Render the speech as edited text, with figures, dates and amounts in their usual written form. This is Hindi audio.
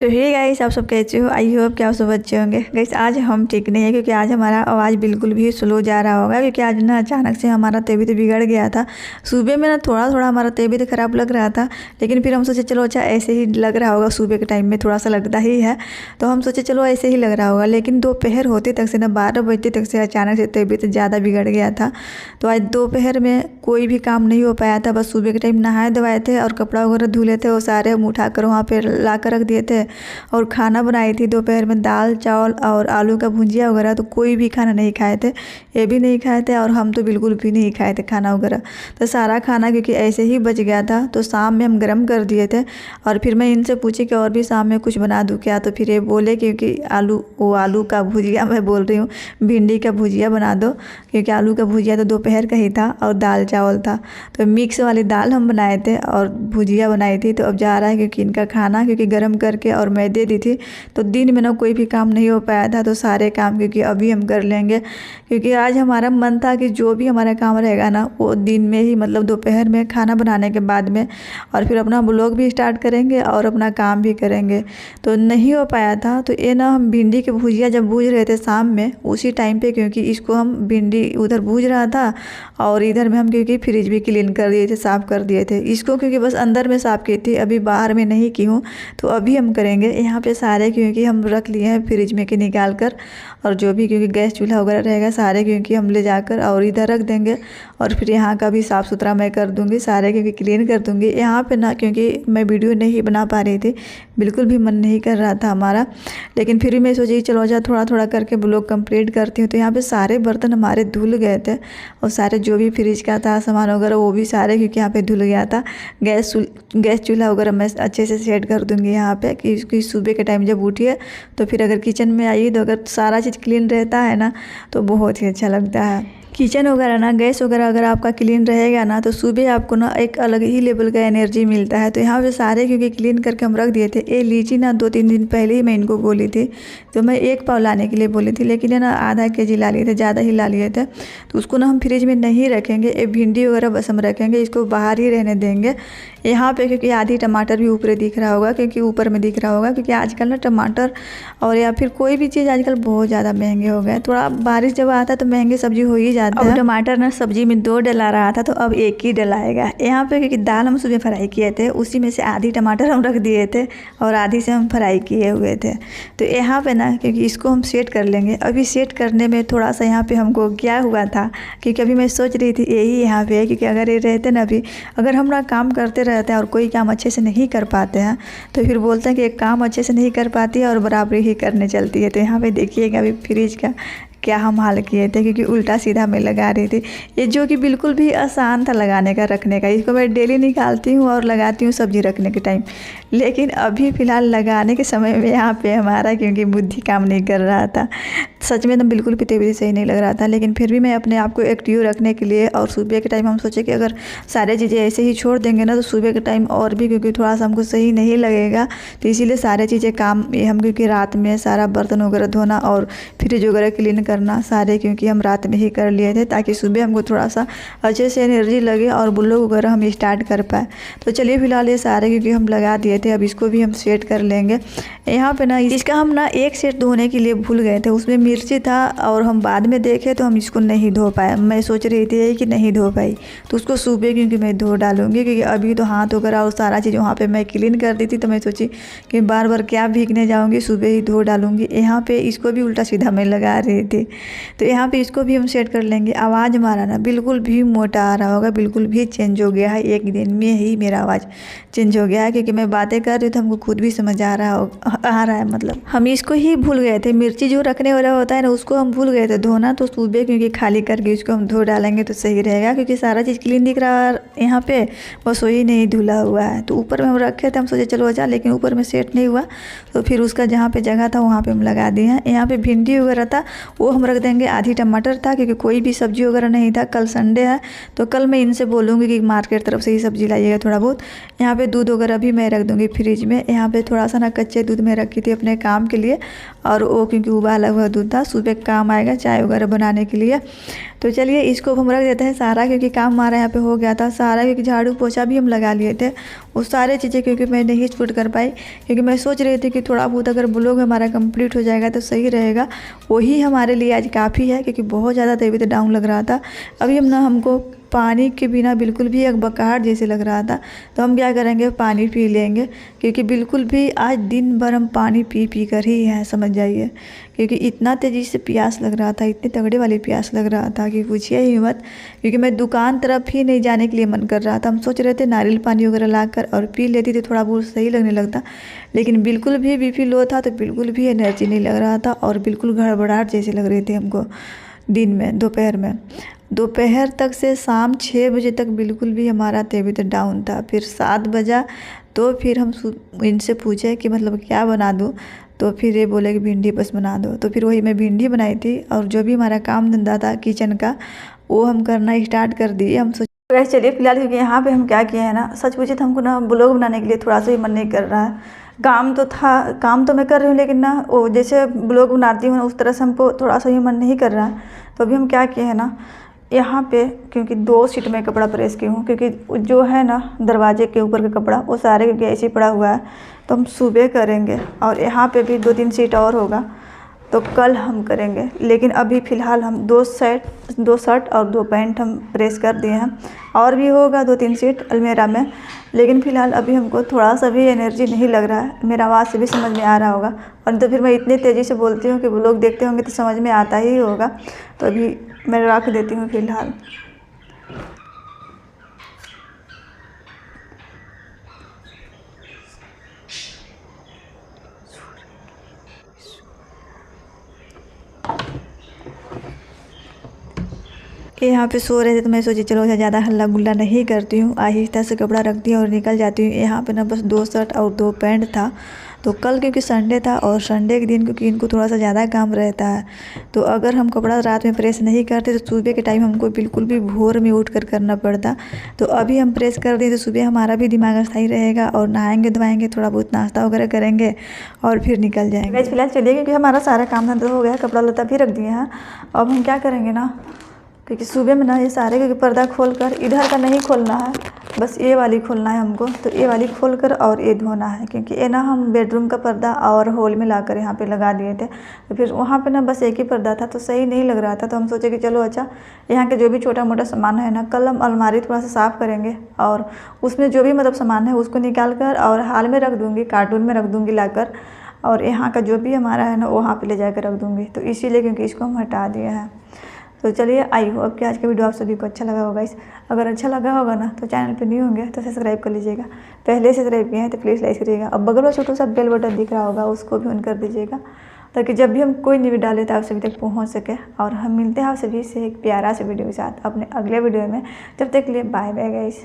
तो हे गाइस, आप सब कैसे हो? आई होप कि आप सब अच्छे होंगे। गाइस आज हम ठीक नहीं है क्योंकि आज हमारा आवाज़ बिल्कुल भी स्लो जा रहा होगा क्योंकि आज ना अचानक से हमारा तबीयत बिगड़ गया था। सुबह में ना थोड़ा थोड़ा हमारा तबीयत ख़राब लग रहा था, लेकिन फिर हम सोचे चलो अच्छा ऐसे ही लग रहा होगा, सुबह के टाइम में थोड़ा सा लगता ही है, तो हम सोचे चलो ऐसे ही लग रहा होगा। लेकिन दोपहर होते तक से ना 12 बजते तक से अचानक से तबीयत ज़्यादा बिगड़ गया था। तो आज दोपहर में कोई भी काम नहीं हो पाया था। बस सुबह के टाइम नहाए धोए थे और कपड़ा वगैरह धुले थे, वो सारे हम उठा कर वहाँ पर ला कर रख दिए थे। और खाना बनाई थी दोपहर में, दाल चावल और आलू का भुजिया वगैरह। तो कोई भी खाना नहीं खाए थे, ये भी नहीं खाए थे और हम तो बिल्कुल भी नहीं खाए थे खाना वगैरह। तो सारा खाना क्योंकि ऐसे ही बच गया था तो शाम में हम गरम कर दिए थे। और फिर मैं इनसे पूछी कि और भी शाम में कुछ बना दूँ क्या, तो फिर ये बोले क्योंकि आलू का भुजिया, मैं बोल रही हूँ भिंडी का भुजिया बना दो, क्योंकि आलू का भुजिया तो दोपहर का ही था और दाल चावल था। तो मिक्स वाली दाल हम बनाए थे और भुजिया बनाई थी। तो अब जा रहा है क्योंकि इनका खाना क्योंकि गर्म करके और मैं दे दी थी, तो दिन में ना कोई भी काम नहीं हो पाया था। तो सारे काम क्योंकि अभी हम कर लेंगे, क्योंकि आज हमारा मन था कि जो भी हमारा काम रहेगा ना वो दिन में ही, मतलब दोपहर में खाना बनाने के बाद में, और फिर अपना ब्लॉग भी स्टार्ट करेंगे और अपना काम भी करेंगे। तो नहीं हो पाया था। तो ये ना हम भिंडी की भुजिया जब भूज रहे थे शाम में उसी टाइम पे, क्योंकि इसको हम भिंडी उधर भूज रहा था और इधर में हम क्योंकि फ्रिज भी क्लीन कर दिए थे, साफ़ कर दिए थे इसको, क्योंकि बस अंदर में साफ़ की थी, अभी बाहर में नहीं की हूँ। तो अभी हम करेंगे यहाँ पे सारे, क्योंकि हम रख लिए हैं फ्रिज में के निकाल कर, और जो भी क्योंकि गैस चूल्हा वगैरह रहेगा सारे क्योंकि हम ले जाकर और इधर रख देंगे। और फिर यहाँ का भी साफ़ सुथरा मैं कर दूँगी, सारे क्योंकि क्लीन कर दूँगी। यहाँ पे ना क्योंकि मैं वीडियो नहीं बना पा रही थी, बिल्कुल भी मन नहीं कर रहा था हमारा, लेकिन फिर भी मैं सोची चलो जा थोड़ा थोड़ा करके ब्लॉग कंप्लीट करती हूँ। तो यहाँ पे सारे बर्तन हमारे धुल गए थे और सारे जो भी फ्रिज का था सामान वगैरह वो भी सारे क्योंकि यहाँ पे धुल गया था। गैस चूल्हा वगैरह मैं अच्छे से सेट कर दूँगी यहाँ पे, कि सुबह के टाइम जब उठिए तो फिर अगर किचन में आइए तो अगर सारा चीज़ क्लीन रहता है ना तो बहुत ही अच्छा लगता है। किचन वगैरह ना, गैस वगैरह अगर आपका क्लीन रहेगा ना तो सुबह आपको ना एक अलग ही लेवल का एनर्जी मिलता है। तो यहाँ पे सारे क्योंकि क्लीन करके हम रख दिए थे। ये लीची ना 2-3 दिन पहले ही मैं इनको बोली थी, तो मैं 1 पाव लाने के लिए बोली थी, लेकिन ये ना आधा केजी ला लिए थे, ज़्यादा ही ला लिए थे। तो उसको ना हम फ्रिज में नहीं रखेंगे, ये भिंडी वगैरह बस हम रखेंगे, इसको बाहर ही रहने देंगे। यहाँ पे क्योंकि आधी टमाटर भी ऊपर दिख रहा होगा, क्योंकि ऊपर में दिख रहा होगा, क्योंकि आजकल ना टमाटर और या फिर कोई भी चीज़ आजकल बहुत ज़्यादा महंगे हो गए। थोड़ा बारिश जब आता है तो महंगी सब्जी हो ही जाता है। टमाटर ना सब्जी में 2 डला रहा था तो अब 1 ही डलाएगा। यहाँ पे क्योंकि दाल हम सुबह फ्राई किए थे, उसी में से आधी टमाटर हम रख दिए थे और आधी से हम फ्राई किए हुए थे। तो यहाँ पे ना क्योंकि इसको हम सेट कर लेंगे। अभी सेट करने में थोड़ा सा यहाँ पे हमको क्या हुआ था, क्योंकि अभी मैं सोच रही थी यही यहाँ पे, क्योंकि अगर ये रहते ना, अभी अगर हम ना काम करते रहते हैं और कोई काम अच्छे से नहीं कर पाते हैं तो फिर बोलते हैं कि एक काम अच्छे से नहीं कर पाती है और बराबरी ही करने चलती है। तो यहाँ पे देखिएगा अभी फ्रिज का क्या हम हाल किए थे, क्योंकि उल्टा सीधा मैं लगा रही थी ये, जो कि बिल्कुल भी आसान था लगाने का, रखने का। इसको मैं डेली निकालती हूँ और लगाती हूँ सब्जी रखने के टाइम, लेकिन अभी फ़िलहाल लगाने के समय में यहाँ पे हमारा क्योंकि बुद्धि काम नहीं कर रहा था। सच में तो बिल्कुल भी तबीयत सही नहीं लग रहा था, लेकिन फिर भी मैं अपने आप को एक्टिव रखने के लिए और सुबह के टाइम हम सोचे कि अगर सारे चीज़ें ऐसे ही छोड़ देंगे ना तो सुबह के टाइम और भी क्योंकि थोड़ा सा हमको सही नहीं लगेगा। तो इसीलिए सारे चीज़ें काम हम क्योंकि रात में सारा बर्तन वगैरह धोना और फ्रिज वगैरह क्लीन करना सारे क्योंकि हम रात में ही कर लिए थे, ताकि सुबह हमको थोड़ा सा अच्छे से एनर्जी लगे और ब्लॉग वगैरह हम स्टार्ट कर पाए। तो चलिए फिलहाल ये सारे क्योंकि हम लगा दिए थे, अब इसको भी हम सेट कर लेंगे। यहाँ पे ना इसका हम ना एक सेट धोने के लिए भूल गए थे, उसमें मिर्ची था और हम बाद में देखे तो हम इसको नहीं धो पाए। मैं सोच रही थी कि नहीं धो पाई, तो उसको सुबह क्योंकि मैं धो डालूंगी, क्योंकि अभी तो हाथ वगैरह और सारा चीज़ वहाँ पे मैं क्लीन कर दी थी। तो मैं सोची कि बार बार क्या भीगने जाऊँगी, सुबह ही धो डालूंगी। यहाँ पे इसको भी उल्टा सीधा मैं लगा रही थी। तो यहाँ पे इसको भी हम सेट कर लेंगे। आवाज़ हमारा ना बिल्कुल भी मोटा आ रहा होगा, बिल्कुल भी चेंज हो गया है, एक दिन में ही मेरा आवाज़ चेंज हो गया है, क्योंकि मैं बातें कर रही हूँ तो हमको खुद भी समझ आ रहा है। मतलब हम इसको ही भूल गए थे, मिर्ची जो रखने वाला होता है ना उसको हम भूल गए थे धोना। तो सुबह क्योंकि खाली करके इसको हम धो डालेंगे तो सही रहेगा, क्योंकि सारा चीज़ क्लीन दिख रहा है यहाँ पे, बस वही नहीं धुला हुआ है। तो ऊपर में हम रखे थे, हम सोचे चलो अच्छा, लेकिन ऊपर में सेट नहीं हुआ, तो फिर उसका जहाँ पे जगह था वहाँ पे हम लगा दिए हैं। यहाँ पे भिंडी वगैरह था वो हम रख देंगे। आधी टमाटर था क्योंकि कोई भी सब्जी वगैरह नहीं था, कल संडे है तो कल मैं इनसे बोलूँगी कि मार्केट तरफ से ही सब्जी लाइएगा थोड़ा बहुत। यहाँ पे दूध वगैरह भी मैं रख दूँगी फ्रिज में। यहाँ पे थोड़ा सा ना कच्चे दूध में रखी थी अपने काम के लिए, और वो क्योंकि उबाला हुआ दूध था, सुबह काम आएगा चाय वगैरह बनाने के लिए। तो चलिए इसको हम रख देते हैं सारा, क्योंकि काम हमारा यहाँ पे हो गया था सारा, क्योंकि झाड़ू पोछा भी हम लगा लिए थे। वो सारे चीज़ें क्योंकि मैं नहीं शूट कर पाई, क्योंकि मैं सोच रही थी कि थोड़ा बहुत अगर ब्लॉग हमारा कंप्लीट हो जाएगा तो सही रहेगा। वही हमारे लिए आज काफ़ी है, क्योंकि बहुत ज़्यादा तबीयत डाउन लग रहा था। अभी हमको पानी के बिना बिल्कुल भी एक बकाहट जैसे लग रहा था। तो हम क्या करेंगे, पानी पी लेंगे, क्योंकि बिल्कुल भी आज दिन भर हम पानी पी पी कर ही हैं, समझ जाइए। क्योंकि इतना तेज़ी से प्यास लग रहा था, इतने तगड़े वाली प्यास लग रहा था कि पूछिए ही मत। क्योंकि मैं दुकान तरफ ही नहीं जाने के लिए मन कर रहा था। हम सोच रहे थे नारियल पानी वगैरह ला कर और पी लेती तो थोड़ा बहुत सही लगने लगता, लेकिन बिल्कुल भी बीपी लो था, तो बिल्कुल भी एनर्जी नहीं लग रहा था और बिल्कुल गड़बड़ाहट जैसी लग रही थी हमको। दिन में दोपहर तक से शाम 6 बजे तक बिल्कुल भी हमारा तबीयत डाउन था। फिर 7 बजा तो फिर हम इनसे पूछे कि मतलब क्या बना दूँ, तो फिर ये बोले कि भिंडी बस बना दो। तो फिर वही मैं भिंडी बनाई थी, और जो भी हमारा काम धंधा था किचन का वो हम करना स्टार्ट कर दिए। हम सोच चलिए फिलहाल, क्योंकि यहाँ पे हम क्या किए हैं ना, सच पूछे तो हमको ना ब्लॉग बनाने के लिए थोड़ा सा ही मन नहीं कर रहा है। काम तो मैं कर रही हूँ, लेकिन ना वो जैसे ब्लॉग बनाती हूँ उस तरह से हमको थोड़ा सा ही मन नहीं कर रहा है। तो अभी हम क्या किए हैं ना, यहाँ पे क्योंकि 2 शीट में कपड़ा प्रेस की हूँ, क्योंकि जो है ना दरवाजे के ऊपर का कपड़ा वो सारे क्योंकि ऐसे ही पड़ा हुआ है, तो हम सुबह करेंगे। और यहाँ पे भी 2-3 शीट और होगा तो कल हम करेंगे। लेकिन अभी फ़िलहाल हम 2 शर्ट और 2 पैंट हम प्रेस कर दिए हैं, और भी होगा 2-3 शीट अलमीरा में। लेकिन फ़िलहाल अभी हमको थोड़ा सा भी एनर्जी नहीं लग रहा है। मेरा आवाज़ से भी समझ में आ रहा होगा, और तो फिर मैं इतनी तेज़ी से बोलती हूँ कि वो लोग देखते होंगे तो समझ में आता ही होगा। तो अभी मैं रख देती हूँ फ़िलहाल। यहाँ पे सो रहे थे तो मैं सोची चलो ज़्यादा हल्ला गुल्ला नहीं करती हूँ, आहिस्ता से कपड़ा रखती हूँ और निकल जाती हूँ। यहाँ पे ना बस 2 शर्ट और 2 पैंट था। तो कल क्योंकि संडे था, और संडे के दिन क्योंकि इनको थोड़ा सा ज़्यादा काम रहता है, तो अगर हम कपड़ा रात में प्रेस नहीं करते तो सुबह के टाइम हमको बिल्कुल भी भोर में उठ कर करना पड़ता। तो अभी हम प्रेस कर दें तो सुबह हमारा भी दिमाग सही रहेगा, और नहाएंगे धोएंगे, थोड़ा बहुत नाश्ता वगैरह करेंगे और फिर निकल जाएंगे। फिलहाल चलिए, क्योंकि हमारा सारा काम धंधा हो गया, कपड़ा लत्ता भी रख दिए हैं। अब हम क्या करेंगे ना, क्योंकि सुबह में ना ये सारे क्योंकि पर्दा खोल कर इधर का नहीं खोलना है, बस ये वाली खोलना है हमको। तो ये वाली खोल कर और ये धोना है, क्योंकि ये ना हम बेडरूम का पर्दा और हॉल में लाकर यहाँ पे लगा दिए थे। तो फिर वहाँ पे ना बस एक ही पर्दा था तो सही नहीं लग रहा था। तो हम सोचे कि चलो अच्छा, यहाँ के जो भी छोटा मोटा सामान है ना, कल हम अलमारी थोड़ा सा साफ़ करेंगे, और उसमें जो भी मतलब सामान है उसको निकाल कर और हाल में रख दूँगी, कार्टून में रख दूँगी लाकर, और यहाँ का जो भी हमारा है ना वहाँ पर ले जाकर रख दूँगी। तो इसीलिए क्योंकि इसको हम हटा दिए हैं। तो चलिए, आई होप कि आज का वीडियो आप सभी को अच्छा लगा होगा। अगर अच्छा लगा होगा ना तो चैनल पे न्यू होंगे तो सब्सक्राइब कर लीजिएगा। पहले से सब्सक्राइब किए हैं तो प्लीज़ लाइक करिएगा। अब बगल में छोटा सा बेल बटन दिख रहा होगा, उसको भी ऑन कर दीजिएगा, ताकि जब भी हम कोई नई वीडियो डालें तो आप सभी तक पहुँच सके। और हम मिलते हैं आप सभी से एक प्यारा सा वीडियो के साथ अपने अगले वीडियो में। तब तक के लिए बाय बाय गाइस।